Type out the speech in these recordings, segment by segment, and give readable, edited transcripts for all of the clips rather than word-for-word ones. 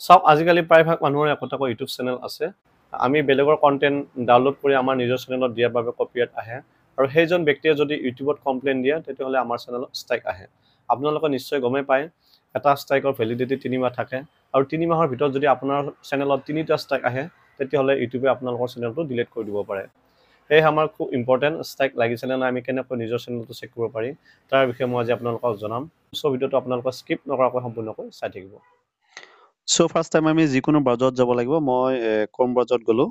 সব আজিকালি প্ৰায়ভাগ মানুহৰ একোটাকৈ ইউটিউব চেনেল আছে আমি বেলেগৰ কন্টেন্ট ডাউনলোড কৰি আমাৰ নিজৰ চেনেলত দিয়াৰ বাবে কপিৰাইট আহে আৰু সেইজন ব্যক্তিয়ে যদি ইউটিউবত কমপ্লেইন দিয়ে তেতিয়াহ'লে আমাৰ চেনেলত ষ্ট্ৰাইক আহে আপোনালোকে নিশ্চয় গমে পায় এটা ষ্ট্ৰাইকৰ ভ্যালিডিটি 3 মাহ থাকে আৰু 3 মাহৰ ভিতৰত যদি আপোনাৰ চেনেলত 3টা ষ্ট্ৰাইক আহে তেতিয়াহ'লে ইউটিউবে আপোনালোকৰ চেনেলটো ডিলিট কৰি দিব পাৰে এই আমাৰ খুব ইম্পৰ্টেন্ট ষ্ট্ৰাইক লাগিছে না আমি কেনেকৈ নিজৰ চেনেলটো চেক কৰিব পাৰি তাৰ বিষয়ে মই আজি আপোনালোকক জনাম সো ভিডিওটো আপোনালোকে স্কিপ নকৰাকৈ সম্পূৰ্ণকৈ চাই থাকিব So first time আমি যিকোনো ব্ৰাউজাৰত যাব লাগিব মই Chrome ব্ৰাউজাৰত গলো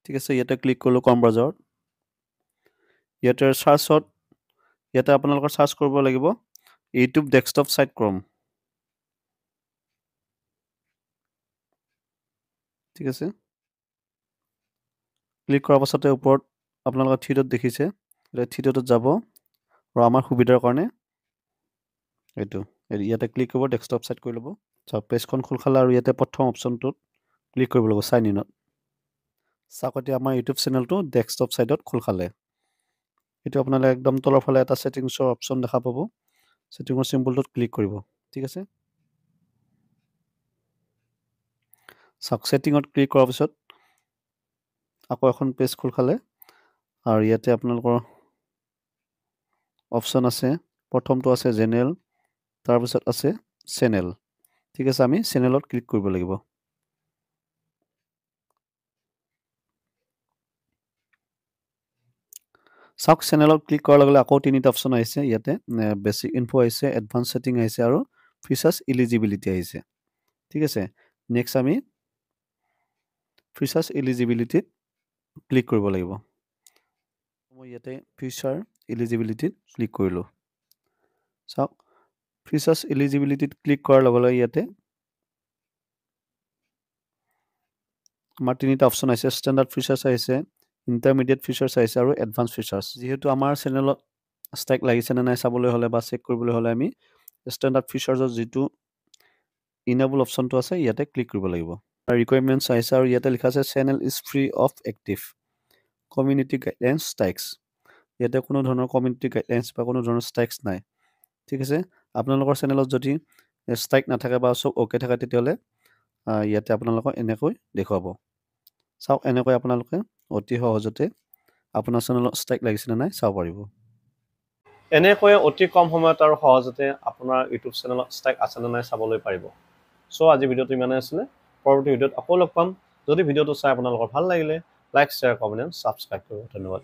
ঠিক আছে ইয়াতে ক্লিক কৰিলো Chrome ব্ৰাউজাৰত ইয়াতে সাৰ্চত ইয়াতে আপোনালোকৰ সাৰ্চ কৰিব লাগিব YouTube ডেস্কটপ সাইট Chrome ঠিক আছে ক্লিক কৰাৰ পাছতে ওপৰত আপোনালোকৰ থ্ৰি ডট দেখিছে এটা থ্ৰি ডটত যাব আৰু আমাৰ সুবিধাৰ কাৰণে এইটো ইয়াতে ক্লিক কৰিব ডেস্কটপ সাইট কৰি ল'ব সব পেজখন খোল খালা আৰু ইয়াতে প্ৰথম অপচনটোত ক্লিক কৰিব লাগিব সাইন ইনত সাকতে আমাৰ ইউটিউব চেনেলটো ডেস্কটপ সাইটত খোল খালে এটো আপোনালে একদম তলৰ ফালে এটা সেটিংছৰ অপচন দেখা পাব সেটিংৰ সিম্বলটোত ক্লিক কৰিব ঠিক আছে সাক সেটিংত ক্লিক কৰাৰ পিছত আকৌ এখন পেজ খোল খালে আৰু ইয়াতে আপোনালোকৰ অপচন আছে প্ৰথমটো আছে জেনাৰেল তাৰ পিছত আছে চেনেল ঠিক আছে আমি চেনেলত ক্লিক কৰিব লাগিব সাক চেনেলত ক্লিক কৰাৰ লগে আকৌ তিনিটা অপচন আহিছে ইয়াতে বেসিক ইনফো আহিছে এডভান্স সেটিং আহিছে আৰু ফিচাৰ্স এলিজিবিলিটি আহিছে ঠিক আছে নেক্সট আমি ফিচাৰ্স এলিজিবিলিটি ক্লিক কৰিব লাগিব মই ইয়াতে ফিচাৰ এলিজিবিলিটিত ক্লিক কৰিলো সাক ফিচাৰ্স এলিজিবিলিটিত ক্লিক কৰাৰ লগে লগে ইয়াতে আমাৰ তিনিটা অপচন আছে স্ট্যান্ডাৰ্ড ফিচাৰ্স আহিছে ইন্টাৰমিডিয়েট ফিচাৰ্স আহিছে আৰু এডভান্স ফিচাৰ্স যেহেতু আমাৰ চেনেলত ষ্ট্ৰাইক লাগিছে নে নাই চাবলৈ হলে বা চেক কৰিবলৈ হলে আমি স্ট্যান্ডাৰ্ড ফিচাৰ্সৰ যেটো ইনেবল অপচনটো আছে ইয়াতে ক্লিক কৰিব লাগিব আৰু ৰিকোয়াৰমেন্টস আহিছে আৰু ইয়াতে লিখা আছে channel is free of active community guidelines strikes ইয়াতে কোনো ধৰণৰ কমিউনিটি গাইডলাইন্স বা কোনো ধৰণৰ ষ্ট্ৰাইকস নাই ঠিক আছে আপোনালোকৰ চেনেলত যদি ষ্ট্ৰাইক নাথাকে বা সব ওকে থাকে তেতিয়ালে ইয়াতে আপোনালোকক এনেকৈ দেখুৱাব চাওক এনেকৈ আপোনালোকে অতি সহজতে আপোনাৰ চেনেলত ষ্ট্ৰাইক লাগিছে নে নাই চাব পাৰিব এনেকৈ অতি কম সময়ত আৰু সহজতে আপোনাৰ ইউটিউব চেনেলত ষ্ট্ৰাইক আছে নে নাই চাবলৈ পাৰিব সো আজি ভিডিওটো ইমানে আছিল পৰৱৰ্তী ভিডিওত আকৌ লগ পাম যদি ভিডিওটো চাই আপোনালোকৰ ভাল লাগিলে লাইক শেয়াৰ কমেন্ট সাবস্ক্ৰাইব কৰিব ধন্যবাদ